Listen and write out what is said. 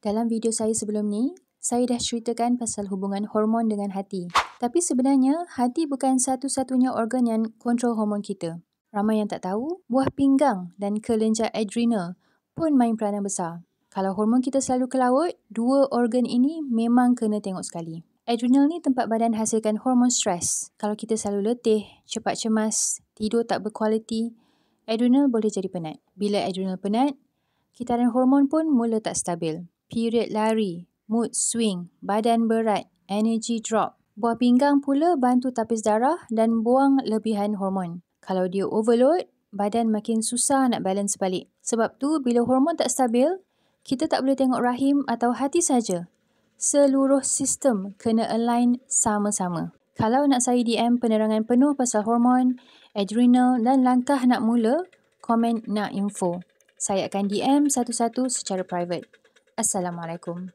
Dalam video saya sebelum ni, saya dah ceritakan pasal hubungan hormon dengan hati. Tapi sebenarnya, hati bukan satu-satunya organ yang kontrol hormon kita. Ramai yang tak tahu, buah pinggang dan kelenjar adrenal pun main peranan besar. Kalau hormon kita selalu ke laut, dua organ ini memang kena tengok sekali. Adrenal ni tempat badan hasilkan hormon stres. Kalau kita selalu letih, cepat cemas, tidur tak berkualiti, adrenal boleh jadi penat. Bila adrenal penat, kitaran hormon pun mula tak stabil. Period lari, mood swing, badan berat, energy drop. Buah pinggang pula bantu tapis darah dan buang lebihan hormon. Kalau dia overload, badan makin susah nak balance balik. Sebab tu, bila hormon tak stabil, kita tak boleh tengok rahim atau hati saja. Seluruh sistem kena align sama-sama. Kalau nak saya DM penerangan penuh pasal hormon, adrenal dan langkah nak mula, komen nak info. Saya akan DM satu-satu secara private. Assalamualaikum.